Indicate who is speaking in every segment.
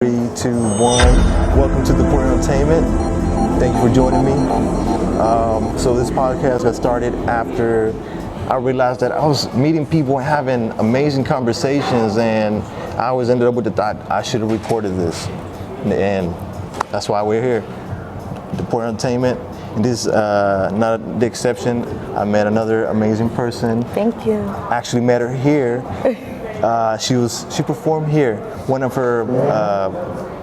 Speaker 1: 3, 2, 1. Welcome to the Poetically Entertainment. Thank you for joining me. So this podcast got started after I realized that I was meeting people and having amazing conversations, and I always ended up with the thought I should have recorded this, and that's why we're here. The Poetically Entertainment, and this is not the exception. I met another amazing person.
Speaker 2: Thank you.
Speaker 1: I actually met her here. She performed here. One of her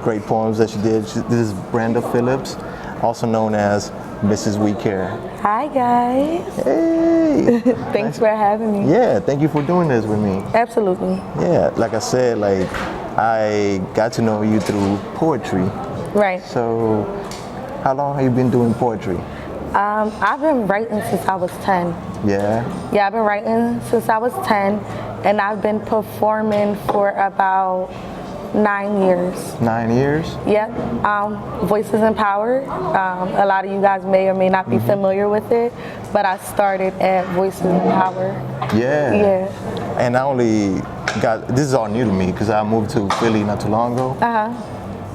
Speaker 1: great poems that she did. This is Brenda Phillips, also known as Mrs. We Care.
Speaker 2: Hi guys.
Speaker 1: Hey.
Speaker 2: Thanks for having me.
Speaker 1: Yeah, thank you for doing this with me.
Speaker 2: Absolutely.
Speaker 1: Yeah, like I said, I got to know you through poetry.
Speaker 2: Right.
Speaker 1: So, how long have you been doing poetry?
Speaker 2: I've been writing since I was 10.
Speaker 1: Yeah.
Speaker 2: Yeah, I've been writing since I was 10, and I've been performing for about 9 years.
Speaker 1: 9 years?
Speaker 2: Yep. Voices in Power. A lot of you guys may or may not be familiar with it, but I started at Voices in Power.
Speaker 1: Yeah.
Speaker 2: Yeah.
Speaker 1: And I only this is all new to me because I moved to Philly not too long ago.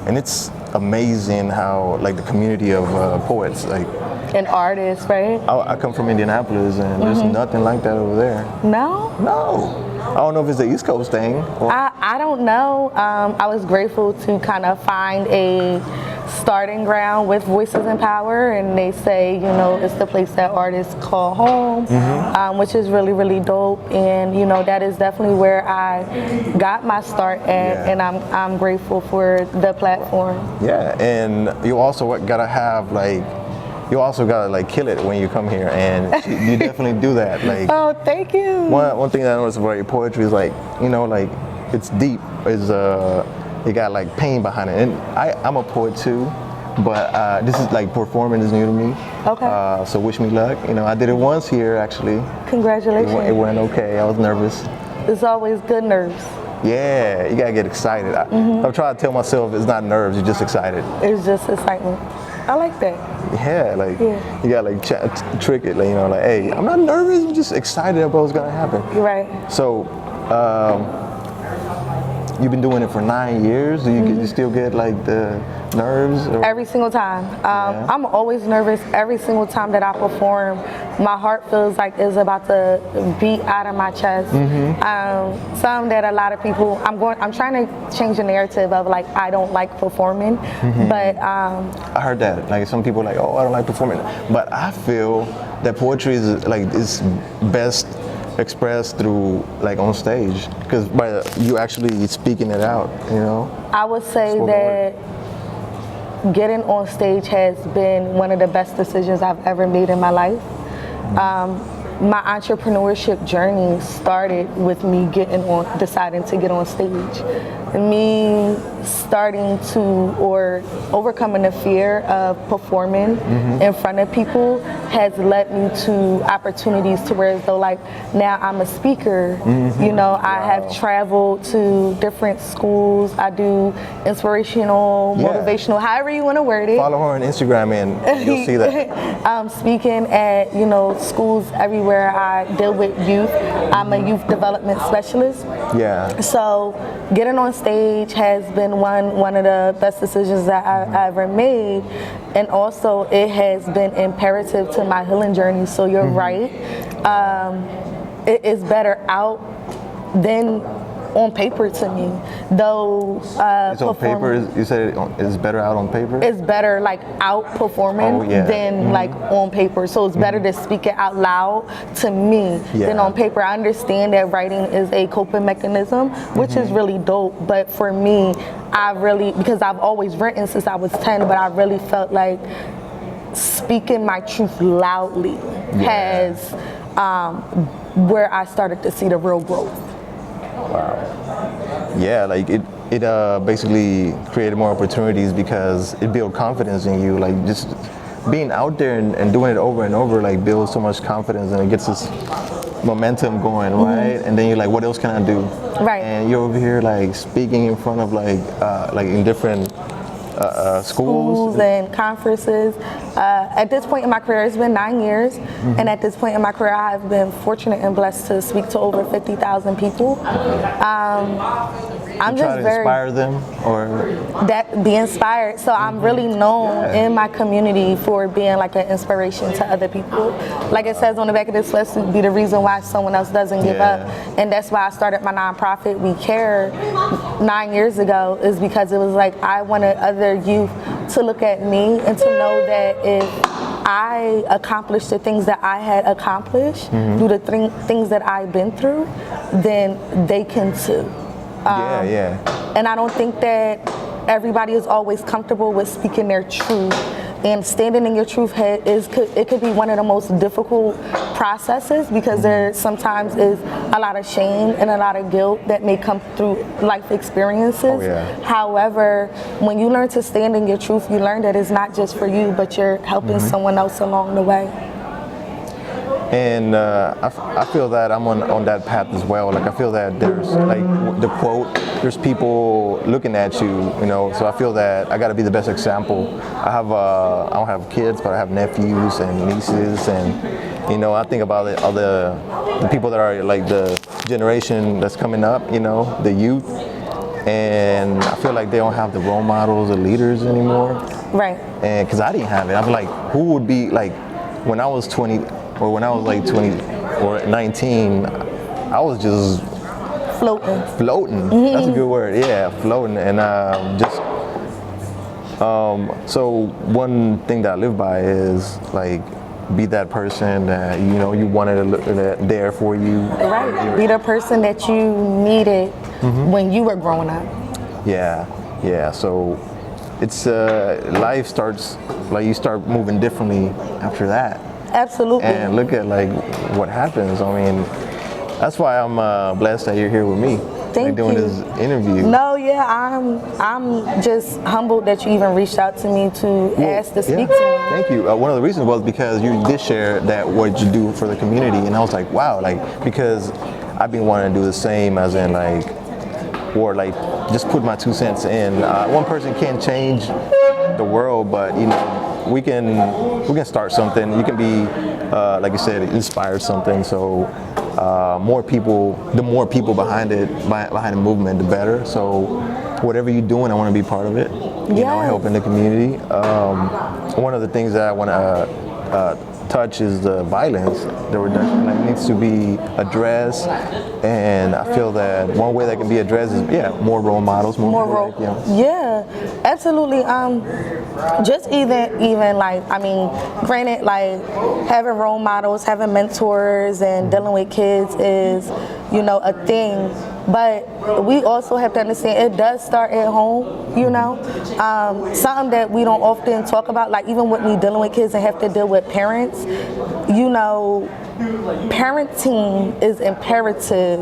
Speaker 1: And it's amazing how the community of poets,
Speaker 2: An artist, right?
Speaker 1: I come from Indianapolis, and there's nothing like that over there.
Speaker 2: No?
Speaker 1: No. I don't know if it's the East Coast thing.
Speaker 2: I don't know. I was grateful to kind of find a starting ground with Voices in Power, and they say, it's the place that artists call home, which is really, really dope. And, that is definitely where I got my start at, and I'm grateful for the platform. Yeah,
Speaker 1: and you also gotta have you also gotta kill it when you come here, and you definitely do that.
Speaker 2: Oh, thank you.
Speaker 1: One thing that I noticed about your poetry is it's deep. It's it got pain behind it, and I'm a poet too, but this is performing is new to me.
Speaker 2: Okay.
Speaker 1: So wish me luck. I did it once here actually.
Speaker 2: Congratulations.
Speaker 1: It went okay. I was nervous.
Speaker 2: It's always good nerves.
Speaker 1: Yeah, you gotta get excited. I'm trying to tell myself it's not nerves, you're just excited.
Speaker 2: It's just excitement. I like that.
Speaker 1: Yeah, you gotta trick it, hey, I'm not nervous, I'm just excited about what's gonna happen.
Speaker 2: You're right.
Speaker 1: So, you've been doing it for 9 years. Do you still get the nerves?
Speaker 2: Every single time. I'm always nervous every single time that I perform. My heart feels like it's about to beat out of my chest. Some that a lot of people, I'm trying to change the narrative of I don't like performing, but
Speaker 1: I heard that. Some people are oh, I don't like performing, but I feel that poetry is best expressed through on stage, because by you actually speaking it out,
Speaker 2: I would say that getting on stage has been one of the best decisions I've ever made in my life. My entrepreneurship journey started with me deciding to get on stage. Me starting to, or overcoming the fear of performing in front of people has led me to opportunities to where as though now I'm a speaker. I have traveled to different schools. I do inspirational, motivational, however you want to word it.
Speaker 1: Follow her on Instagram and you'll see that.
Speaker 2: I'm speaking at, schools everywhere. I deal with youth. I'm a youth development specialist.
Speaker 1: Yeah.
Speaker 2: So getting on stage has been one of the best decisions that I ever made, and also it has been imperative to my healing journey. So you're right. It is better out than on paper to me, though.
Speaker 1: It's on paper. You said it's better out on paper.
Speaker 2: It's better out performing than on paper. So it's better to speak it out loud to me than on paper. I understand that writing is a coping mechanism, which is really dope. But for me, because I've always written since I was 10, but I really felt like speaking my truth loudly has where I started to see the real growth.
Speaker 1: Wow. Yeah, it basically created more opportunities because it built confidence in you. Just being out there and doing it over and over builds so much confidence, and it gets this momentum going, right? And then you're what else can I do?
Speaker 2: Right.
Speaker 1: And you're over here speaking in front of in different schools
Speaker 2: and conferences. At this point in my career, it's been 9 years, and at this point in my career, I have been fortunate and blessed to speak to over 50,000 people. I'm
Speaker 1: try
Speaker 2: just
Speaker 1: to
Speaker 2: very
Speaker 1: inspire them, or
Speaker 2: that be inspired. So I'm really known in my community for being like an inspiration to other people. Like it says on the back of this list, be the reason why someone else doesn't give up. And that's why I started my nonprofit, We Care, 9 years ago, is because it was like I wanted other youth to look at me and to know that if I accomplished the things that I had accomplished through the things that I've been through, then they can too. And I don't think that everybody is always comfortable with speaking their truth. And standing in your truth it could be one of the most difficult processes, because there sometimes is a lot of shame and a lot of guilt that may come through life experiences. However, when you learn to stand in your truth, you learn that it's not just for you, but you're helping someone else along the way.
Speaker 1: And I feel that I'm on that path as well. Like I feel that there's like the quote, there's people looking at you, you know. So I feel that I got to be the best example. I don't have kids, but I have nephews and nieces, and you know, I think about all the people that are like the generation that's coming up, you know, the youth, and I feel like they don't have the role models or leaders anymore.
Speaker 2: Right.
Speaker 1: And because I didn't have it, I'm like, who would be like when I was 20. Or when I was like 20 or 19, I was just floating. That's a good word. Yeah, floating. And so one thing that I live by is like, be that person that you know you wanted to look there for you.
Speaker 2: Right. Be the person that you needed when you were growing up.
Speaker 1: Yeah. So it's life starts like you start moving differently after that.
Speaker 2: Absolutely.
Speaker 1: And look at like what happens. I mean, that's why I'm blessed that you're here with me.
Speaker 2: Thank
Speaker 1: doing
Speaker 2: you.
Speaker 1: This interview.
Speaker 2: No, yeah, I'm just humbled that you even reached out to me to ask to speak to me.
Speaker 1: Thank you. One of the reasons was because you did share that what you do for the community, and I was like, wow, like because I've been wanting to do the same, as in like, or like just put my 2 cents in. One person can't change the world, but you know. We can start something. You can be, like you said, inspire something. So the more people behind the movement, the better. So whatever you're doing, I want to be part of it. You know, helping the community. One of the things that I want to touch is the violence. The reduction that needs to be addressed, and I feel that one way that can be addressed is more role models, more role.
Speaker 2: Yeah, absolutely. Just even like, I mean, granted, like having role models, having mentors, and dealing with kids is, you know, a thing. But we also have to understand it does start at home, you know. Something that we don't often talk about, like even with me dealing with kids and have to deal with parents, you know, parenting is imperative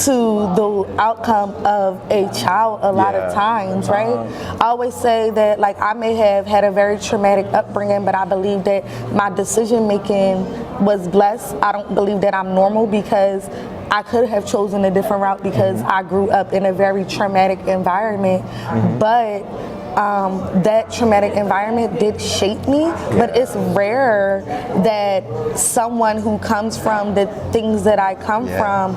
Speaker 2: to the outcome of a child a lot of times, right? I always say that like I may have had a very traumatic upbringing, but I believe that my decision making was blessed. I don't believe that I'm normal because I could have chosen a different route because I grew up in a very traumatic environment, but that traumatic environment did shape me. But it's rare that someone who comes from the things that I come from,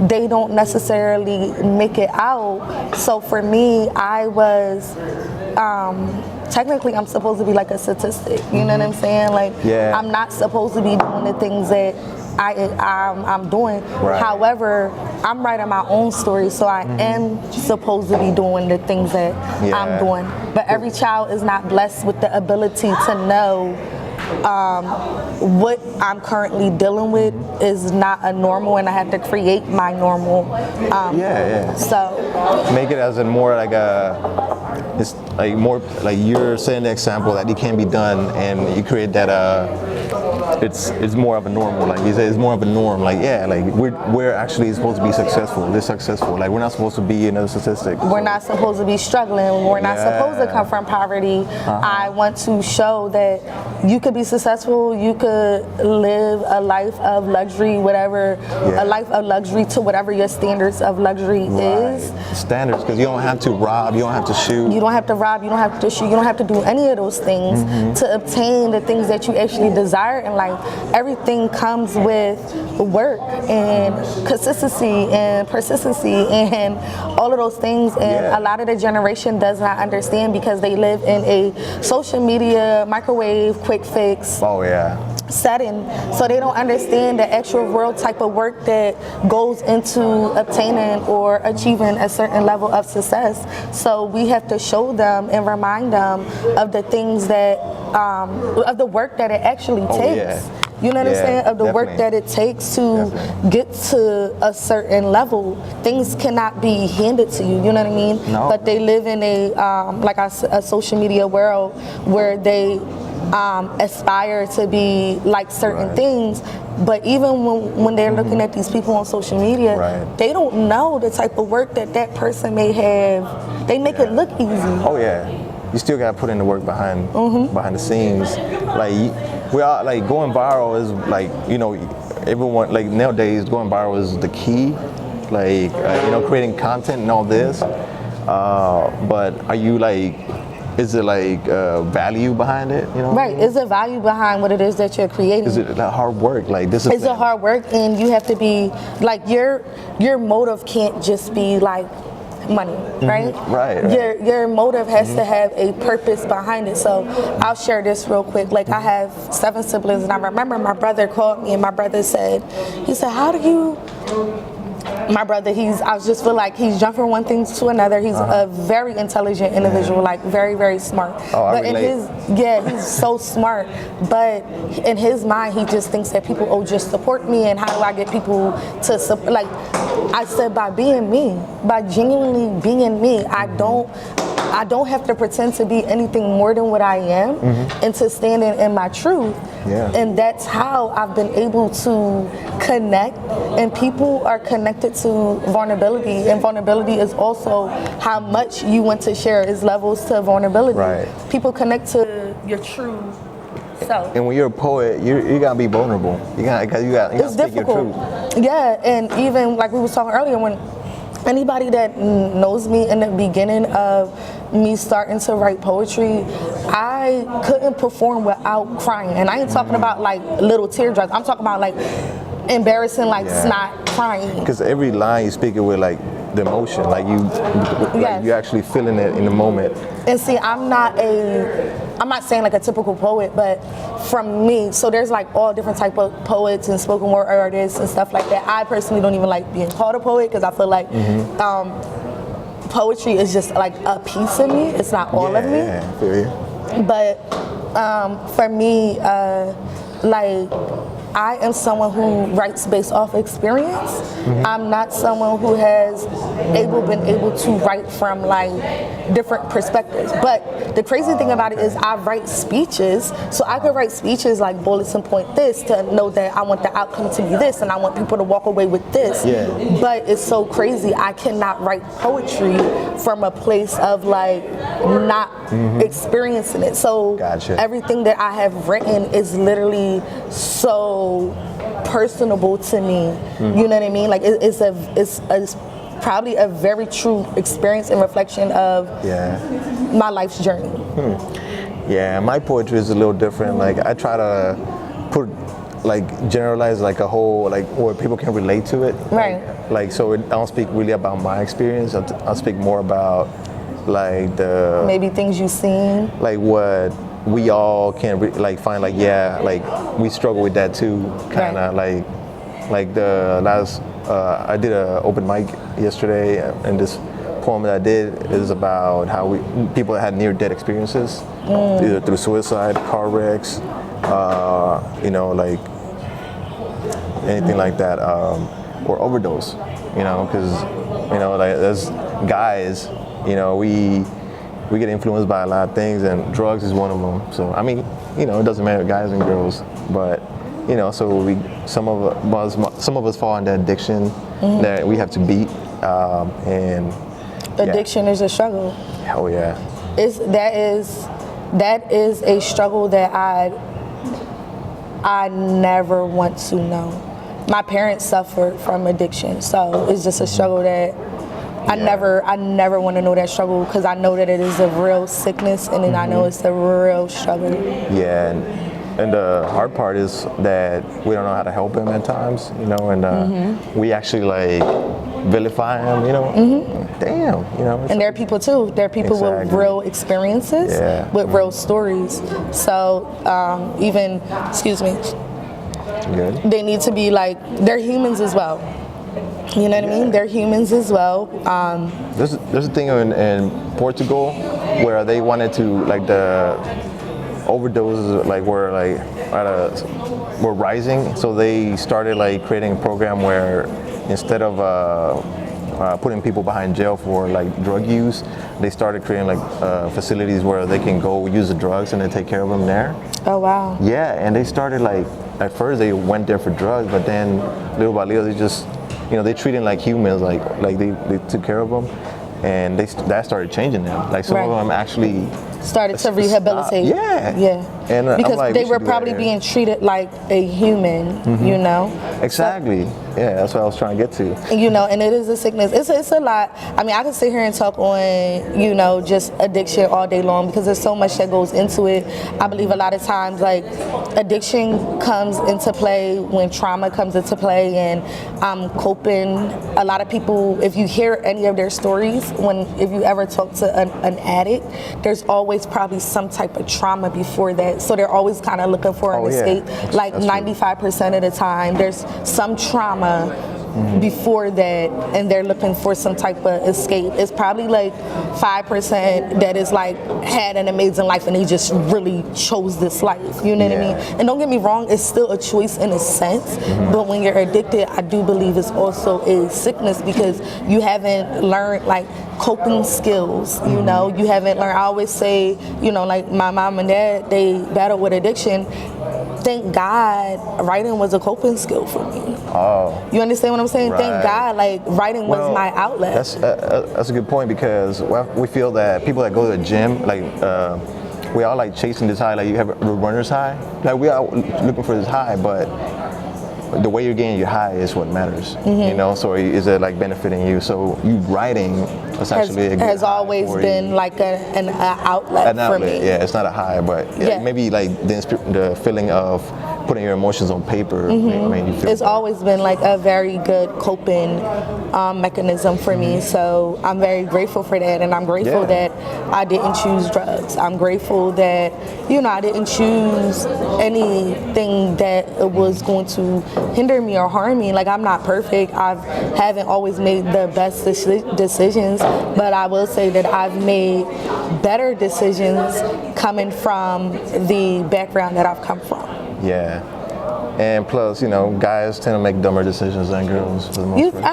Speaker 2: they don't necessarily make it out. So for me, I was technically I'm supposed to be like a statistic, you know what I'm saying? Like I'm not supposed to be doing the things that I'm doing. However, I'm writing my own story, so I am supposed to be doing the things that I'm doing. But every child is not blessed with the ability to know what I'm currently dealing with is not a normal, and I have to create my normal. So
Speaker 1: make it as a more like it's like more like you're setting the example that it can be done, and you create that it's more of a normal, like you say, it's more of a norm. Like like we're actually supposed to be successful. They're successful. Like we're not supposed to be another statistic.
Speaker 2: We're not supposed to be struggling. We're not supposed to come from poverty. I want to show that you could be successful. You could live a life of luxury, whatever, a life of luxury to whatever your standards of luxury is.
Speaker 1: Standards, because you don't have to rob. You don't have to shoot.
Speaker 2: You don't have to rob, you don't have to shoot, you don't have to do any of those things to obtain the things that you actually desire in life. Everything comes with work and consistency and persistency and all of those things. And a lot of the generation does not understand because they live in a social media, microwave, quick fix.
Speaker 1: Oh yeah.
Speaker 2: Setting, so they don't understand the actual world type of work that goes into obtaining or achieving a certain level of success. So we have to show them and remind them of the things that of the work that it actually takes. You know what I'm saying? Of the work that it takes to get to a certain level. Things cannot be handed to you, you know what I mean?
Speaker 1: No.
Speaker 2: But they live in a social media world where they aspire to be like certain things, but even when they're looking at these people on social media, they don't know the type of work that person may have. They make it look easy.
Speaker 1: Oh yeah, you still gotta put in the work behind the scenes. Like we are like going viral is like, you know, everyone like nowadays going viral is the key. Like you know, creating content and all this. But are you like? Is it like value behind it? You know,
Speaker 2: right? Is there value behind what it is that you're creating?
Speaker 1: Is it like hard work? Like this is.
Speaker 2: It's a hard work, and you have to be like your motive can't just be like money, right?
Speaker 1: Right.
Speaker 2: Your motive has to have a purpose behind it. So I'll share this real quick. Like I have 7 siblings, and I remember my brother called me, and my brother said, "How do you?" My brother, I just feel like he's jumped from one thing to another. He's a very intelligent individual, like very, very smart.
Speaker 1: Oh,
Speaker 2: but he's so smart. But in his mind, he just thinks that people, just support me, and how do I get people to support? Like I said, by being me, by genuinely being me, I don't have to pretend to be anything more than what I am, and to stand in my truth.
Speaker 1: Yeah.
Speaker 2: And that's how I've been able to connect, and people are connected to vulnerability, and vulnerability is also how much you want to share. Is levels to vulnerability.
Speaker 1: Right.
Speaker 2: People connect to your true self.
Speaker 1: And when you're a poet, you gotta be vulnerable. You gotta speak
Speaker 2: difficult.
Speaker 1: Your truth.
Speaker 2: Yeah, and even like we was talking earlier, when anybody that knows me in the beginning of me starting to write poetry, I couldn't perform without crying. And I ain't talking about like little teardrops. I'm talking about like embarrassing, like snot crying.
Speaker 1: Because every line you speak it with like the emotion, like you actually feeling it in the moment.
Speaker 2: And see, I'm not saying like a typical poet, but from me, so there's like all different type of poets and spoken word artists and stuff like that. I personally don't even like being called a poet because I feel like poetry is just like a piece of me. It's not all of me.
Speaker 1: Yeah, I feel you.
Speaker 2: But for me, like I am someone who writes based off experience. I'm not someone who has been able to write from like different perspectives. But the crazy thing about it is I write speeches, so I could write speeches like bullets and point this to know that I want the outcome to be this, and I want people to walk away with this.
Speaker 1: Yeah.
Speaker 2: But it's so crazy, I cannot write poetry from a place of like not experiencing it. So everything that I have written is literally so personable to me. You know what I mean? Like it's probably a very true experience and reflection of my life's journey.
Speaker 1: Yeah, my poetry is a little different. Like I try to put generalize like a whole like where people can relate to it.
Speaker 2: Right.
Speaker 1: Like so I don't speak really about my experience. I'll speak more about like the
Speaker 2: maybe things you've seen.
Speaker 1: Like what we all can find like we struggle with that too, kind of like the last I did an open mic yesterday, and this poem that I did is about how people that had near-death experiences, either through suicide, car wrecks, you know, like anything like that, or overdose, you know, because you know, like as guys, you know, we get influenced by a lot of things, and drugs is one of them. So I mean, you know, it doesn't matter guys and girls, but you know, so some of us fall into addiction that we have to beat, and
Speaker 2: addiction is a struggle.
Speaker 1: Hell yeah.
Speaker 2: That is a struggle that I never want to know. My parents suffered from addiction, so it's just a struggle that I never want to know that struggle, because I know that it is a real sickness, and then I know it's a real struggle.
Speaker 1: Yeah, and the hard part is that we don't know how to help him at times, you know, and we actually like vilify him, you know. Damn, you know.
Speaker 2: And there are people too. There are people with real experiences, with real stories. So even, excuse me, they need to be like, they're humans as well. You know what I mean? They're humans as well.
Speaker 1: There's a thing in Portugal where they wanted to, like, the overdoses like were rising, so they started like creating a program where instead of putting people behind jail for like drug use, they started creating like facilities where they can go use the drugs and then take care of them there.
Speaker 2: Oh wow.
Speaker 1: Yeah, and they started like, at first they went there for drugs, but then little by little they just, you know, they treated them like humans, like they took care of them, and that started changing them. Like some of them actually
Speaker 2: started to rehabilitate. Yeah. And because like, they were probably being treated like a human, you know.
Speaker 1: Exactly. Yeah, that's what I was trying to get to.
Speaker 2: You know, and it is a sickness. It's a lot. I mean, I could sit here and talk on, you know, just addiction all day long, because there's so much that goes into it. I believe a lot of times, like, addiction comes into play when trauma comes into play, and coping. A lot of people, if you hear any of their stories, if you ever talk to an addict, there's always probably some type of trauma before that. So they're always kind of looking for an escape. Like 95% of the time, there's some trauma before that, and they're looking for some type of escape. It's probably like 5% that is like had an amazing life and they just really chose this life. You know what I mean? And don't get me wrong, it's still a choice in a sense, but when you're addicted, I do believe it's also a sickness, because you haven't learned like coping skills, you know. You haven't learned. I always say, you know, like my mom and dad, they battle with addiction. Thank God writing was a coping skill for me. Oh. You understand what I'm saying? Right. Thank God, like, writing was my outlet.
Speaker 1: That's a good point, because we feel that people that go to the gym, like, we all like chasing this high, like you have a runner's high. Like, we are looking for this high, but the way you're getting your high is what matters, you know. So is it like benefiting you? So you writing essentially
Speaker 2: has always been like an outlet for me.
Speaker 1: Yeah, it's not a high, but maybe like the feeling of putting your emotions on paper made you feel
Speaker 2: it's
Speaker 1: better.
Speaker 2: Always been like a very good coping mechanism for me. So I'm very grateful for that, and I'm grateful that I didn't choose drugs. I'm grateful that, you know, I didn't choose anything that was going to hinder me or harm me. Like, I'm not perfect. I haven't always made the best decisions, but I will say that I've made better decisions coming from the background that I've come from.
Speaker 1: Yeah. And plus, you know, guys tend to make dumber decisions than girls for the most part.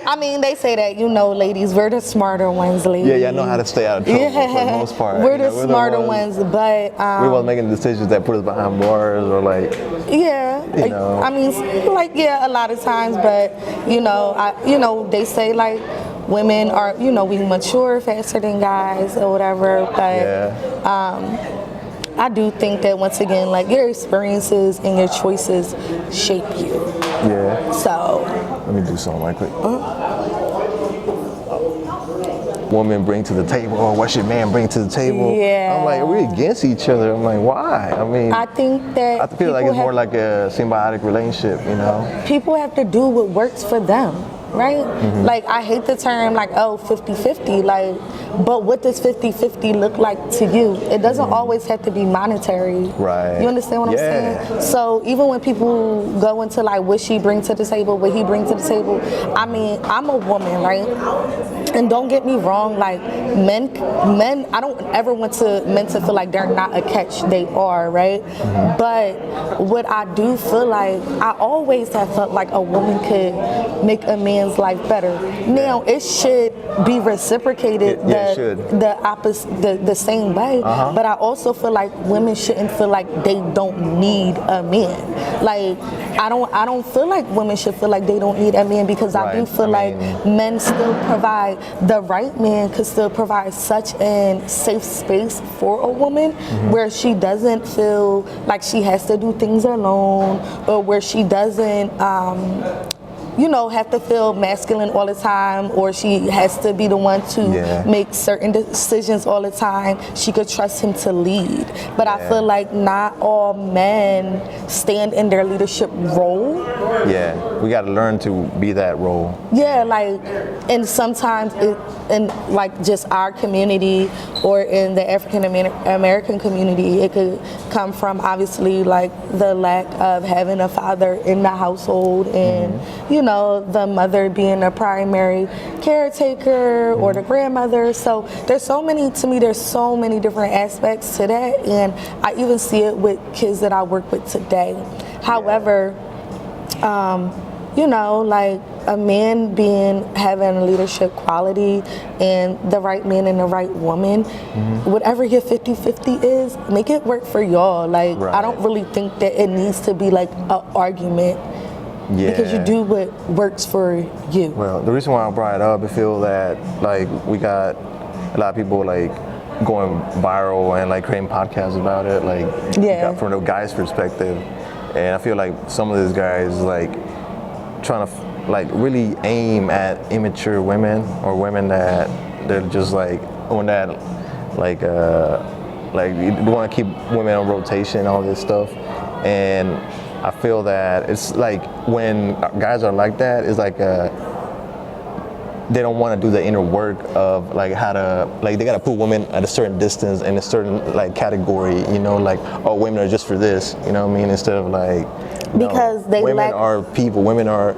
Speaker 2: I mean, they say that, you know, ladies, we're the smarter ones, ladies.
Speaker 1: Yeah, I know how to stay out of trouble for the most part.
Speaker 2: We're the smarter ones, but...
Speaker 1: we wasn't making decisions that put us behind bars or like...
Speaker 2: Yeah.
Speaker 1: You know.
Speaker 2: I mean, like, a lot of times, but, you know, they say, like, women are, you know, we mature faster than guys or whatever, but... I do think that, once again, like, your experiences and your choices shape you.
Speaker 1: Yeah.
Speaker 2: So.
Speaker 1: Let me do something right quick. Woman bring to the table, or what should man bring to the table?
Speaker 2: Yeah.
Speaker 1: I'm like, we're against each other. I'm like, why? I mean,
Speaker 2: I think that
Speaker 1: I feel like it's more like a symbiotic relationship, you know?
Speaker 2: People have to do what works for them, right? Like, I hate the term, like, 50-50, like, but what does 50-50 look like to you? It doesn't always have to be monetary.
Speaker 1: Right.
Speaker 2: You understand what I'm saying? So even when people go into, like, what she brings to the table, what he brings to the table, I mean, I'm a woman, right? And don't get me wrong, like, men, I don't ever want men to feel like they're not a catch. They are, right? But what I do feel like, I always have felt like a woman could make a man's life better. Now, it should be reciprocated the opposite, the same way. But I also feel like women shouldn't feel like they don't need a man. Like, I don't feel like women should feel like they don't need a man, because I do feel like men still provide, the right man could still provide such a safe space for a woman where she doesn't feel like she has to do things alone, or where she doesn't have to feel masculine all the time, or she has to be the one to make certain decisions all the time. She could trust him to lead. But I feel like not all men stand in their leadership role.
Speaker 1: Yeah, we got to learn to be that role.
Speaker 2: Yeah, like, and sometimes in like just our community or in the African American community, it could come from obviously like the lack of having a father in the household, and the mother being a primary caretaker or the grandmother. So there's so many different aspects to that, and I even see it with kids that I work with today. However, like a man having a leadership quality and the right man and the right woman, whatever your 50-50 is, make it work for y'all. Like, I don't really think that it needs to be like an argument. Yeah. Because you do what works for you.
Speaker 1: Well, the reason why I brought it up, I feel that like we got a lot of people like going viral and like creating podcasts about it, like from the guy's perspective. And I feel like some of these guys like trying to like really aim at immature women or women that they're just like on that like you want to keep women on rotation, all this stuff. And I feel that it's like when guys are like that, it's like they don't want to do the inner work of like how to, like they got to put women at a certain distance in a certain like category, like, oh, women are just for this, you know what I mean? Instead of like,
Speaker 2: because
Speaker 1: women are people, women are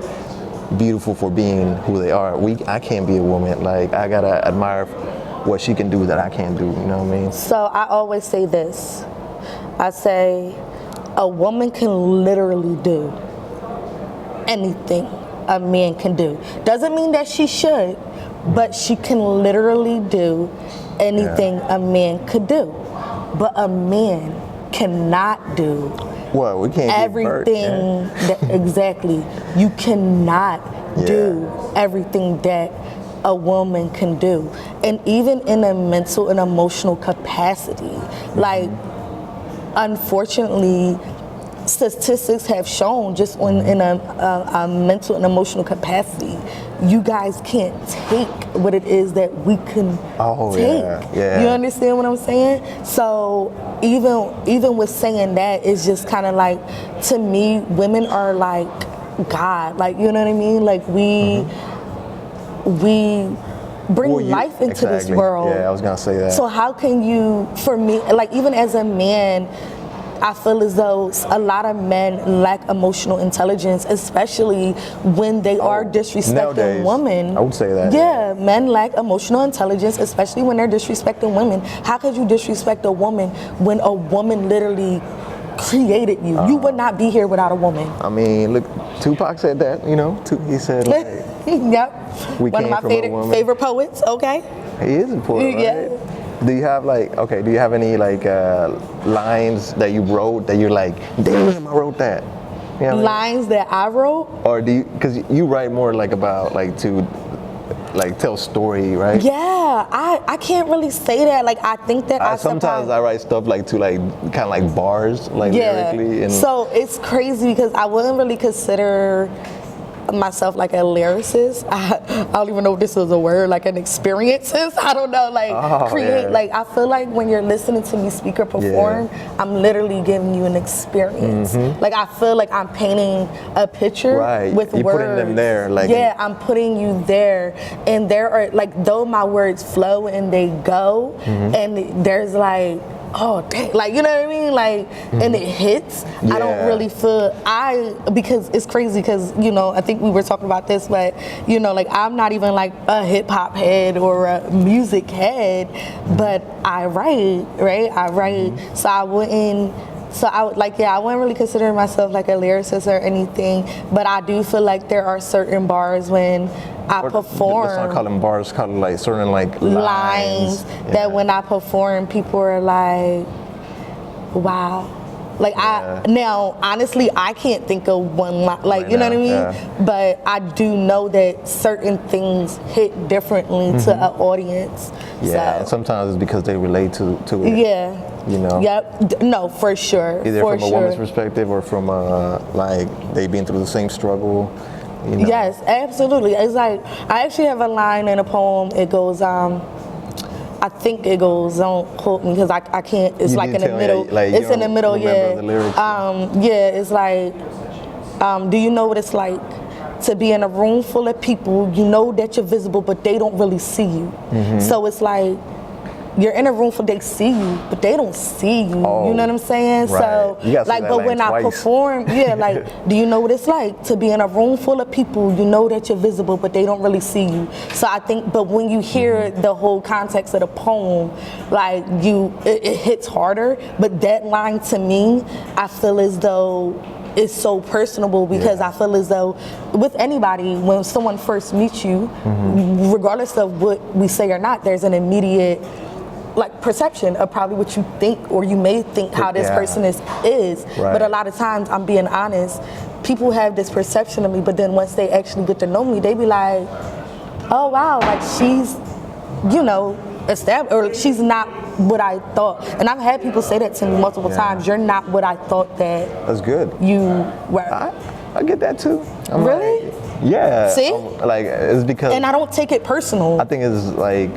Speaker 1: beautiful for being who they are. I can't be a woman, like I gotta admire what she can do that I can't do, you know what I mean?
Speaker 2: So I always say this, I say a woman can literally do anything a man can do. Doesn't mean that she should, but she can literally do anything a man could do. But a man cannot do
Speaker 1: we can't
Speaker 2: everything exactly. You cannot do everything that a woman can do. And even in a mental and emotional capacity, like unfortunately, statistics have shown just in a mental and emotional capacity, you guys can't take what it is that we can take. You understand what I'm saying? So even with saying that, it's just kind of like, to me, women are like God. Like, you know what I mean? Like we bring life into this world.
Speaker 1: Yeah, I was gonna say that.
Speaker 2: So how can you, for me, like even as a man, I feel as though a lot of men lack emotional intelligence, especially when they are disrespecting
Speaker 1: nowadays,
Speaker 2: women.
Speaker 1: I would say that.
Speaker 2: Yeah, men lack emotional intelligence, especially when they're disrespecting women. How could you disrespect a woman when a woman literally created you? You would not be here without a woman.
Speaker 1: I mean, look, Tupac said that, he said, like,
Speaker 2: yep.
Speaker 1: One
Speaker 2: of my favorite poets, okay?
Speaker 1: He is a poet, right?
Speaker 2: Yeah.
Speaker 1: Do you have do you have any like lines that you wrote that you're like, damn, I wrote that? You know
Speaker 2: lines that I wrote?
Speaker 1: Or do you, because you write more like about like to like tell story, right?
Speaker 2: Yeah, I can't really say that. Like I think that
Speaker 1: sometimes I write stuff like to like kind of like bars, like lyrically. And
Speaker 2: so it's crazy because I wouldn't really consider myself like a lyricist. I don't even know if this is a word, like an experiences. I don't know, like create. Like I feel like when you're listening to me speak or perform, I'm literally giving you an experience. Like I feel like I'm painting a picture with
Speaker 1: You're
Speaker 2: words.
Speaker 1: Putting them there, like
Speaker 2: I'm putting you there, and there are like though my words flow and they go, and there's like, oh dang, like you know what I mean, like and it hits. I don't really feel because it's crazy because I think we were talking about this, but like I'm not even like a hip hop head or a music head, but I write, right? I write, so I wouldn't really consider myself like a lyricist or anything, but I do feel like there are certain bars when I perform.
Speaker 1: Let's not call them bars, call them like certain like lines.
Speaker 2: That when I perform, people are like, wow. Like now honestly I can't think of one line, like you know what I mean? But I do know that certain things hit differently to an audience.
Speaker 1: Yeah, and sometimes it's because they relate to it.
Speaker 2: Yeah. Yep. No, for sure.
Speaker 1: Either from a woman's perspective or from like they been through the same struggle. You know?
Speaker 2: Yes, absolutely. It's like, I actually have a line in a poem. It goes, I think it goes, don't quote me because I can't, it's
Speaker 1: You
Speaker 2: like in
Speaker 1: didn't
Speaker 2: the
Speaker 1: tell
Speaker 2: middle.
Speaker 1: me, like,
Speaker 2: It's
Speaker 1: you
Speaker 2: in the
Speaker 1: don't
Speaker 2: middle,
Speaker 1: remember the lyrics?
Speaker 2: Yeah, it's like, do you know what it's like to be in a room full of people, you know that you're visible, but they don't really see you. So it's like, you're in a room full, they see you, but they don't see you.
Speaker 1: Oh,
Speaker 2: you know what I'm saying?
Speaker 1: right.
Speaker 2: So,
Speaker 1: You gotta say
Speaker 2: like,
Speaker 1: that
Speaker 2: but
Speaker 1: line
Speaker 2: when I
Speaker 1: twice.
Speaker 2: perform, like, do you know what it's like to be in a room full of people, you know that you're visible, but they don't really see you. So I think, but when you hear the whole context of the poem, like, it hits harder. But that line to me, I feel as though it's so personable because I feel as though with anybody, when someone first meets you, regardless of what we say or not, there's an immediate like perception of probably what you think or you may think how this person is.
Speaker 1: Right.
Speaker 2: But a lot of times, I'm being honest, people have this perception of me, but then once they actually get to know me, they be like, oh wow, like she's, you know, established, or she's not what I thought. And I've had people say that to me multiple times. You're not what I thought that
Speaker 1: That's good.
Speaker 2: you were.
Speaker 1: I get that too. I'm
Speaker 2: Really?
Speaker 1: like, yeah.
Speaker 2: See?
Speaker 1: Like, it's because
Speaker 2: And I don't take it personal.
Speaker 1: I think it's like,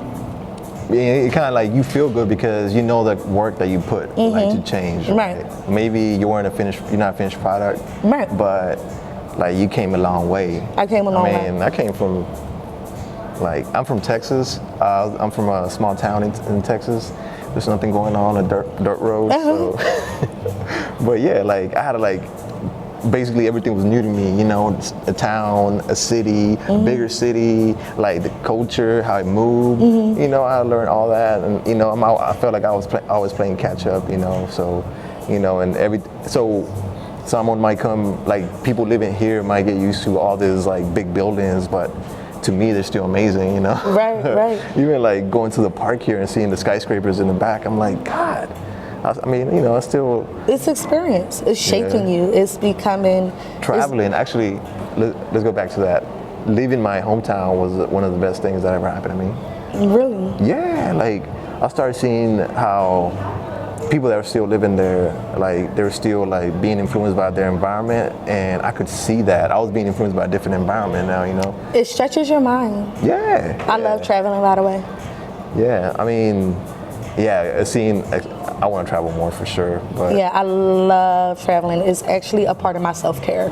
Speaker 1: it kind of like you feel good because you know the work that you put like to change.
Speaker 2: Right.
Speaker 1: Maybe you're not a finished product.
Speaker 2: Right.
Speaker 1: But like you came a long way.
Speaker 2: I came a long way.
Speaker 1: I mean, I came from like, I'm from Texas. I'm from a small town in Texas. There's nothing going on, a dirt road. So. But yeah, like I had to like, basically everything was new to me, you know, a town, a city, a bigger city, like the culture, how it moved, you know, I learned all that, and you know, I felt like I was playing catch up, you know, so, you know, and so someone might come, like people living here might get used to all these like big buildings, but to me they're still amazing, you know.
Speaker 2: Right.
Speaker 1: Even like going to the park here and seeing the skyscrapers in the back, I'm like, God. I mean, you know,
Speaker 2: it's experience. It's shaping you. It's becoming
Speaker 1: traveling. Actually, let's go back to that. Leaving my hometown was one of the best things that ever happened to me.
Speaker 2: Really?
Speaker 1: Yeah, like I started seeing how people that are still living there, like they're still like being influenced by their environment, and I could see that. I was being influenced by a different environment now, you know.
Speaker 2: It stretches your mind.
Speaker 1: Yeah.
Speaker 2: I love traveling, by the way.
Speaker 1: Yeah, I mean, I want to travel more for sure. But
Speaker 2: Yeah, I love traveling. It's actually a part of my self-care.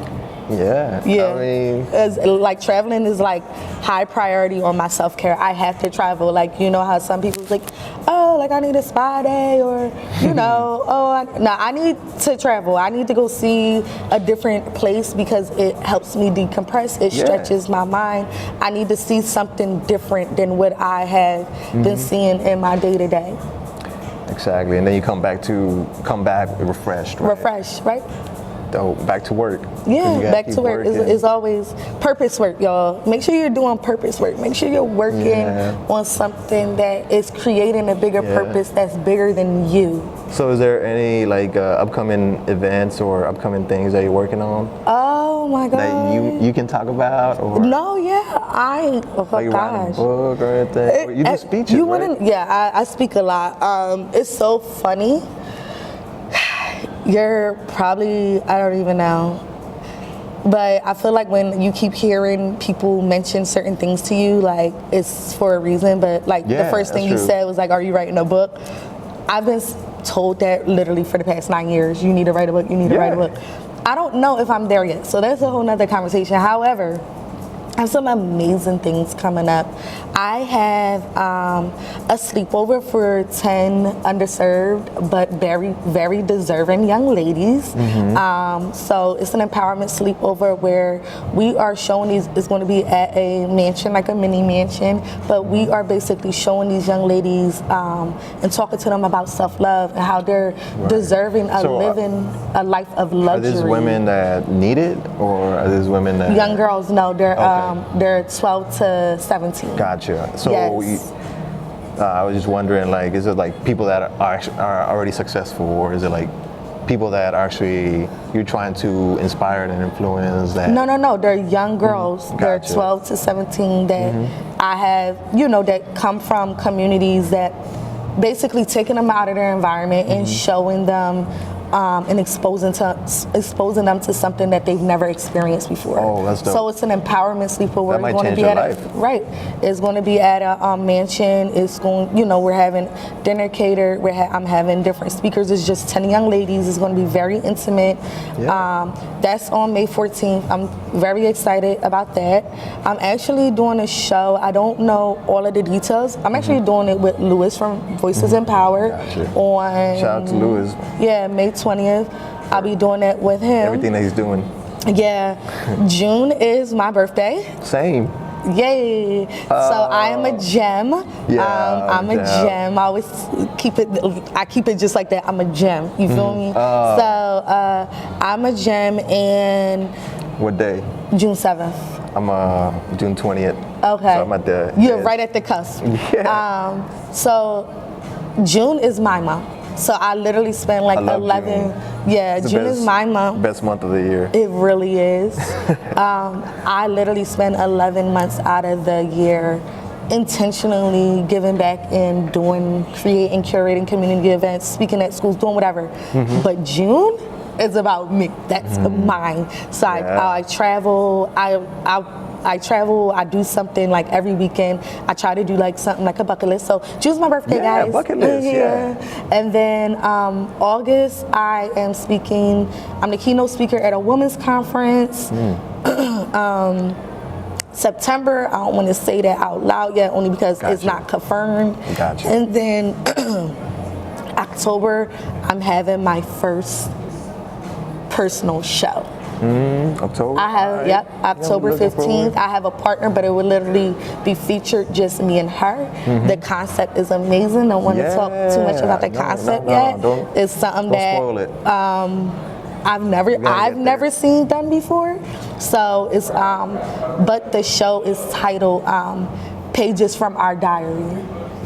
Speaker 1: Yeah. I mean,
Speaker 2: like traveling is like high priority on my self-care. I have to travel. Like, you know how some people's like, oh, like I need a spa day, or you know, I need to travel. I need to go see a different place because it helps me decompress. It stretches my mind. I need to see something different than what I have been seeing in my day-to-day.
Speaker 1: Exactly, and then you come back refreshed. Right?
Speaker 2: Refresh, right?
Speaker 1: So back to work.
Speaker 2: Yeah, back to work is always purpose work, y'all. Make sure you're doing purpose work. Make sure you're working on something that is creating a bigger purpose that's bigger than you.
Speaker 1: So is there any like upcoming events or upcoming things that you're working on?
Speaker 2: Oh my God.
Speaker 1: That you can talk about? Or
Speaker 2: No,
Speaker 1: like you write a book or anything? Or you do speeches, right?
Speaker 2: Yeah, I speak a lot. It's so funny. You're probably, I don't even know. But I feel like when you keep hearing people mention certain things to you, like it's for a reason. But like the first thing you said was like, are you writing a book? I've been told that literally for the past 9 years. You need to write a book, you need to write a book. I don't know if I'm there yet. So that's a whole nother conversation. However, I have some amazing things coming up. I have a sleepover for 10 underserved but very, very deserving young ladies. So it's an empowerment sleepover where we are showing these, it's going to be at a mansion, like a mini mansion, but we are basically showing these young ladies and talking to them about self-love and how they're deserving of living a life of luxury.
Speaker 1: Are these women that need it, or are these women that...
Speaker 2: Young girls, no, they're 12 to 17.
Speaker 1: Gotcha. So I was just wondering, like, is it like people that are already successful, or is it like people that actually you're trying to inspire and influence? That
Speaker 2: No. They're young girls. They're 12 to 17 that I have, you know, that come from communities that basically taking them out of their environment and showing them and exposing them to something that they've never experienced before.
Speaker 1: Oh, that's dope.
Speaker 2: So it's an empowerment sleepover.
Speaker 1: That might
Speaker 2: It's going
Speaker 1: change
Speaker 2: to be
Speaker 1: your
Speaker 2: at
Speaker 1: life.
Speaker 2: right. It's going to be at a mansion. It's going, we're having dinner catered. I'm having different speakers. It's just 10 young ladies. It's going to be very intimate.
Speaker 1: Yeah.
Speaker 2: That's on May 14th. I'm very excited about that. I'm actually doing a show. I don't know all of the details. I'm actually doing it with Lewis from Voices in Power.
Speaker 1: Gotcha.
Speaker 2: On
Speaker 1: Shout out to Lewis.
Speaker 2: Yeah, May 20th. I'll be doing that with him.
Speaker 1: Everything that he's doing.
Speaker 2: Yeah. June is my birthday.
Speaker 1: Same.
Speaker 2: Yay! So I am a gem.
Speaker 1: Yeah,
Speaker 2: I'm a gem. I always keep it just like that. I'm a gem. You feel me? So I'm a gem, and
Speaker 1: What day?
Speaker 2: June 7th.
Speaker 1: I'm June 20th.
Speaker 2: Okay.
Speaker 1: So I'm at the
Speaker 2: You're right at the cusp.
Speaker 1: Yeah.
Speaker 2: So June is my month. So I literally spend like
Speaker 1: I love
Speaker 2: 11.
Speaker 1: June.
Speaker 2: Yeah,
Speaker 1: It's the
Speaker 2: June is
Speaker 1: best-
Speaker 2: my month.
Speaker 1: Best month of the year.
Speaker 2: It really is. I literally spend 11 months out of the year intentionally giving back and creating, curating community events, speaking at schools, doing whatever. But June is about me. That's mine. So I travel. I travel. I do something like every weekend. I try to do like something like a bucket list. So June's my birthday,
Speaker 1: Yeah,
Speaker 2: guys.
Speaker 1: bucket list, yeah.
Speaker 2: And then August, I am speaking. I'm the keynote speaker at a women's conference. September, I don't want to say that out loud yet, only because it's not confirmed.
Speaker 1: Gotcha.
Speaker 2: And then October, I'm having my first personal show.
Speaker 1: October.
Speaker 2: I have, October
Speaker 1: looking
Speaker 2: 15th.
Speaker 1: forward.
Speaker 2: I have a partner, but it would literally be featured just me and her. The concept is amazing. I don't want to talk too much about the concept yet. It's something that
Speaker 1: spoil it.
Speaker 2: I've never seen done before. So it's but the show is titled Pages from Our Diary.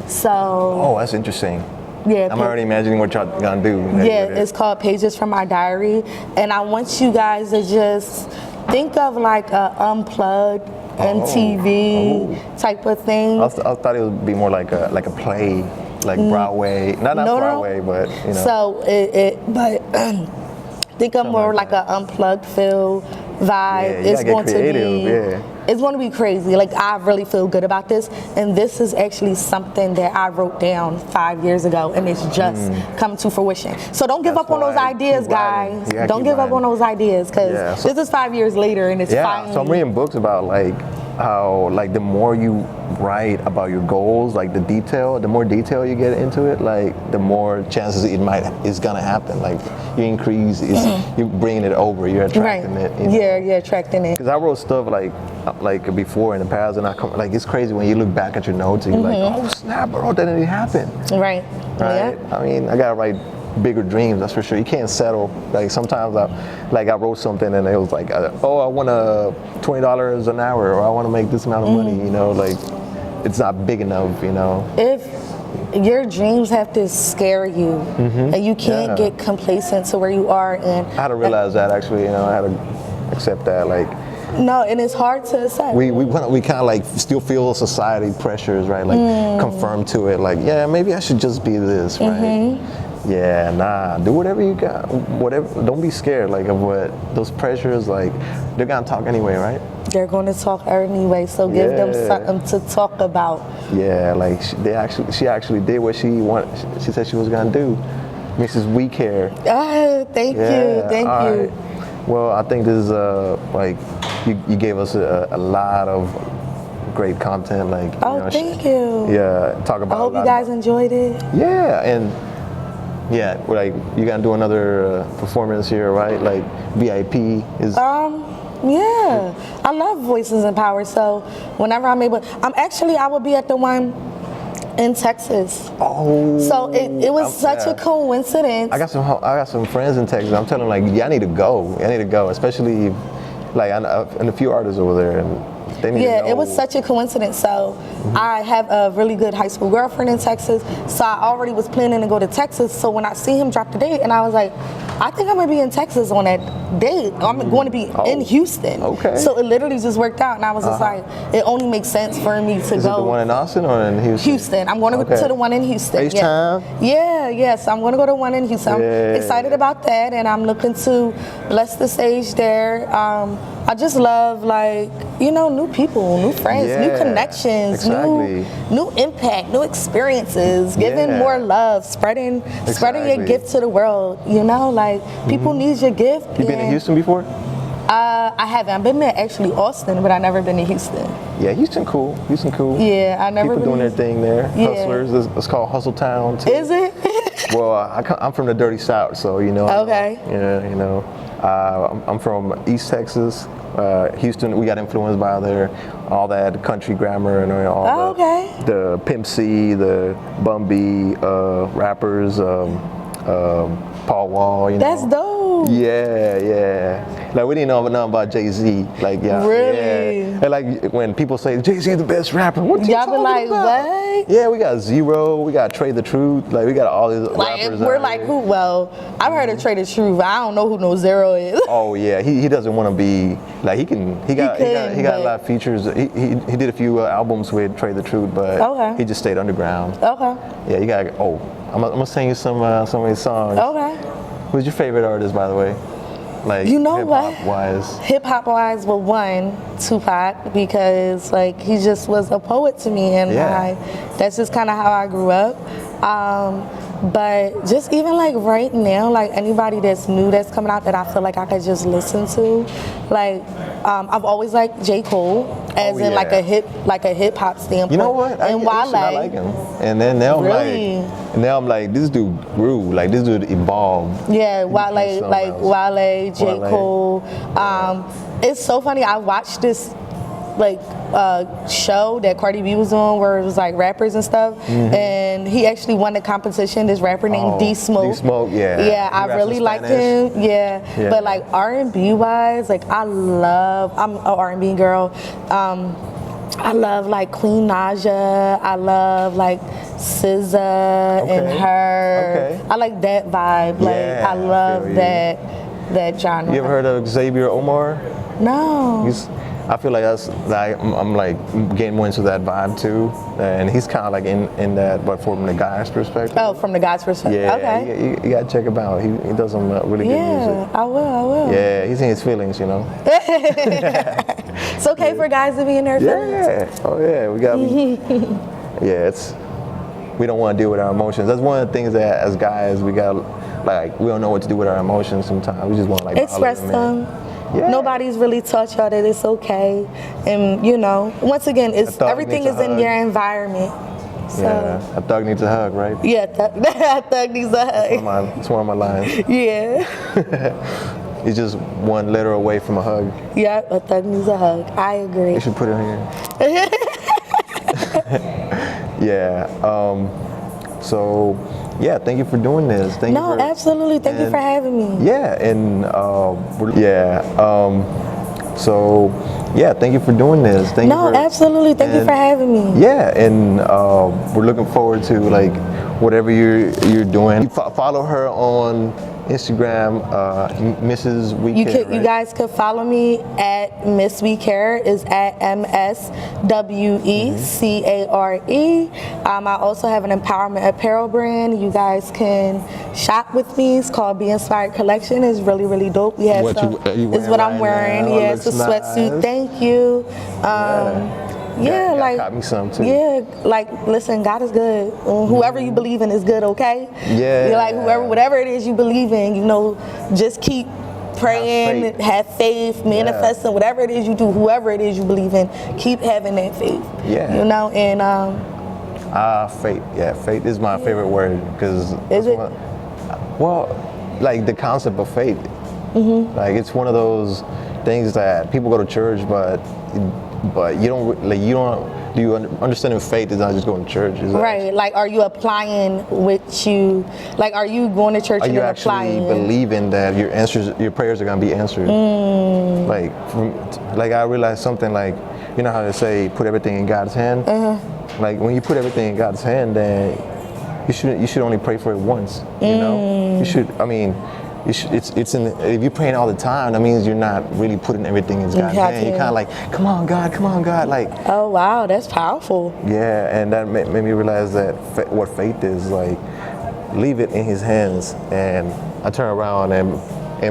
Speaker 2: So
Speaker 1: Oh, that's interesting.
Speaker 2: yeah,
Speaker 1: I'm already imagining what y'all gonna do.
Speaker 2: yeah, it's called Pages from Our Diary, and I want you guys to just think of like a unplugged MTV type of thing.
Speaker 1: I thought it would be more like a play, like Broadway. Not Broadway, but you know.
Speaker 2: So but think of more like an unplugged feel vibe.
Speaker 1: Yeah, you gotta get creative, yeah.
Speaker 2: It's going to be crazy. Like, I really feel good about this, and this is actually something that I wrote down 5 years ago, and it's just come to fruition. So don't give up on those ideas, guys. Don't give up on those ideas, because this is 5 years later, and it's finally.
Speaker 1: So I'm reading books about like how like the more you write about your goals, like the more detail you get into it, like the more chances it's gonna happen. Like you increase, you're bringing it over, you're attracting it. You know?
Speaker 2: Yeah, you're attracting it.
Speaker 1: Because I wrote stuff like before in the past, and it's crazy when you look back at your notes and you're like, oh snap, bro, that didn't happen.
Speaker 2: Right.
Speaker 1: Right.
Speaker 2: Yeah.
Speaker 1: I mean, I gotta write bigger dreams, that's for sure. You can't settle. Like sometimes I wrote something and it was like, I want $20 an hour, or I want to make this amount of money. You know, like it's not big enough. You know.
Speaker 2: If your dreams have to scare you, and you can't get complacent to where you are, and
Speaker 1: I had to realize that actually. You know, I had to accept that. Like.
Speaker 2: No, and it's hard to accept.
Speaker 1: We kind of like still feel society pressures, right? Like confirm to it, like maybe I should just be this, right? Yeah, nah, do whatever you got, whatever. Don't be scared, like of what those pressures, like they're gonna talk anyway, right?
Speaker 2: They're going to talk anyway, so give them something to talk about.
Speaker 1: Yeah, like she actually did what she said she was gonna do. Mrs. We Care.
Speaker 2: Thank you.
Speaker 1: Right. Well, I think this is like you gave us a lot of great content. Like
Speaker 2: thank you.
Speaker 1: Yeah, talk about.
Speaker 2: I hope you guys enjoyed it.
Speaker 1: Yeah, and like you gonna do another performance here, right? Like VIP is.
Speaker 2: Yeah, I love Voices in Power. So whenever I'm able, I will be at the one in Texas.
Speaker 1: Oh.
Speaker 2: So it was such a coincidence.
Speaker 1: I got some friends in Texas. I'm telling them like, I need to go, especially like and a few artists over there, and they need to know.
Speaker 2: It was such a coincidence. So I have a really good high school girlfriend in Texas. So I already was planning to go to Texas. So when I see him drop the date, and I was like, I think I'm gonna be in Texas on that date. I'm going to be in Houston.
Speaker 1: Okay.
Speaker 2: So it literally just worked out, and I was just like, it only makes sense for me to
Speaker 1: Is
Speaker 2: go.
Speaker 1: it the one in Austin or in Houston?
Speaker 2: Houston. I'm going to go to the one in Houston.
Speaker 1: H-Town?
Speaker 2: Yeah, yes. I'm going to go to one in Houston. I'm excited about that, and I'm looking to bless the stage there. I just love, like, you know, new people, new friends, new connections, new impact, new experiences, giving more love, spreading your gift to the world. You know, like, people need your gift.
Speaker 1: You been in Houston before?
Speaker 2: I haven't. I've been to actually Austin, but I never been to Houston.
Speaker 1: Yeah, Houston cool. Houston cool.
Speaker 2: Yeah, I never.
Speaker 1: People doing their thing there.
Speaker 2: Yeah.
Speaker 1: Hustlers. It's called Hustle Town too.
Speaker 2: Is it?
Speaker 1: Well, I'm from the dirty South, so you know.
Speaker 2: Okay.
Speaker 1: Yeah, you know. I'm from East Texas. Houston, we got influenced by all that country grammar and all the Pimp C, the Bun B rappers, Paul Wall. You know.
Speaker 2: That's dope.
Speaker 1: Yeah. Like, we didn't know nothing about Jay-Z. Like,
Speaker 2: Really?
Speaker 1: Yeah. And like, when people say Jay-Z is the best rapper, what you
Speaker 2: y'all
Speaker 1: talking
Speaker 2: be like,
Speaker 1: about?
Speaker 2: what?
Speaker 1: Yeah, we got Zero, we got Trey the Truth, like we got all these rappers.
Speaker 2: We're like, who? Well, I've heard of Trey the Truth. I don't know who No Zero is.
Speaker 1: Oh yeah, he doesn't want to be like he got a lot of features. He did a few albums with Trey the Truth, but he just stayed underground.
Speaker 2: Okay.
Speaker 1: Yeah, you got. I'm gonna sing you some of his songs.
Speaker 2: Okay.
Speaker 1: Who's your favorite artist, by the way? Like,
Speaker 2: you know
Speaker 1: hip hop
Speaker 2: wise, well, one, Tupac, because like he just was a poet to me, and that's just kind of how I grew up. But just even like right now, like anybody that's new that's coming out that I feel like I could just listen to, like I've always liked J. Cole, as in like a hip hop standpoint.
Speaker 1: You know what?
Speaker 2: And Wale.
Speaker 1: I like him. And then now I'm like, this dude grew. Like this dude evolved.
Speaker 2: Yeah, Wale, J. Cole. It's so funny. I watched this show that Cardi B was on where it was like rappers and stuff, and he actually won the competition. This rapper named D Smoke.
Speaker 1: D Smoke, yeah.
Speaker 2: Yeah, I really liked him. Yeah, but like R&B wise, like I'm an R&B girl. I love like Queen Naja. I love like SZA and her. I like that vibe. Like I love that genre.
Speaker 1: You ever heard of Xavier Omar?
Speaker 2: No.
Speaker 1: I feel like I'm like getting more into that vibe too, and he's kind of like in that, but from the guy's perspective.
Speaker 2: Oh, from the guy's perspective.
Speaker 1: Yeah,
Speaker 2: okay.
Speaker 1: You gotta check him out. He does some really good music.
Speaker 2: Yeah, I will.
Speaker 1: Yeah, he's in his feelings, you know.
Speaker 2: It's okay for guys to be in their feelings.
Speaker 1: Yeah. Oh yeah, we got. We don't want to deal with our emotions. That's one of the things that as guys we got we don't know what to do with our emotions sometimes. We just want to
Speaker 2: express them.
Speaker 1: Yeah.
Speaker 2: Nobody's really taught y'all that it's okay, and you know, once again, everything is in your environment. So.
Speaker 1: Yeah, a thug needs a hug, right?
Speaker 2: Yeah, a thug needs a hug.
Speaker 1: It's one of my lines.
Speaker 2: Yeah.
Speaker 1: It's just one letter away from a hug.
Speaker 2: Yeah, a thug needs a hug. I agree.
Speaker 1: You should put it here. Yeah. So. Yeah, thank you for doing this.
Speaker 2: Absolutely. Thank you for having me.
Speaker 1: Yeah, and so yeah, thank you for doing this.
Speaker 2: Absolutely. Thank you for having me.
Speaker 1: Yeah, and we're looking forward to like whatever you're doing. Follow her on Instagram, Mrs. We Care.
Speaker 2: You guys could follow me at Miss We Care. Is at MSWECARE. I also have an empowerment apparel brand. You guys can shop with me. It's called Be Inspired Collection. It's really, really dope. We have what I'm wearing. Yeah, it's a sweatsuit. Nice. Thank you.
Speaker 1: Got me some too.
Speaker 2: Yeah, like listen, God is good. Whoever you believe in is good, okay?
Speaker 1: Yeah.
Speaker 2: You're like whatever it is you believe in, you know, just keep praying, have faith, manifesting, whatever it is you do, whoever it is you believe in, keep having that faith.
Speaker 1: Yeah.
Speaker 2: You know, and
Speaker 1: faith. Yeah, faith is my favorite word because like the concept of faith. Like it's one of those things that people go to church, but you don't do you understand if faith is not just going to church?
Speaker 2: Right. Like, are you applying are you going to church and
Speaker 1: you actually believing that your prayers are going to be answered? Like I realized something like, you know how they say put everything in God's hand? Like when you put everything in God's hand, then you should only pray for it once, you know? You should, it's in. If you're praying all the time, that means you're not really putting everything in God's hand. You're kind of like, come on, God, like.
Speaker 2: Oh wow, that's powerful.
Speaker 1: Yeah, and that made me realize that what faith is like. Leave it in His hands, and I turn around and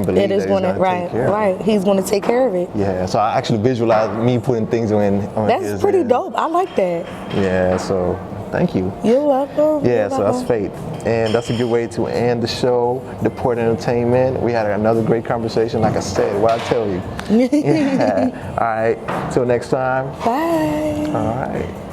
Speaker 1: believe
Speaker 2: It is
Speaker 1: that He's going to take care of it.
Speaker 2: Right. He's going to take care of it.
Speaker 1: Yeah, so I actually visualize me putting things on
Speaker 2: That's
Speaker 1: His
Speaker 2: pretty
Speaker 1: hands.
Speaker 2: dope. I like that.
Speaker 1: Yeah, so thank you.
Speaker 2: You're welcome.
Speaker 1: Yeah,
Speaker 2: You're
Speaker 1: so that's
Speaker 2: welcome.
Speaker 1: faith. And that's a good way to end the show, The Port Entertainment. We had another great conversation, like I said, what I tell you. Yeah. All right, till next time.
Speaker 2: Bye.
Speaker 1: All right.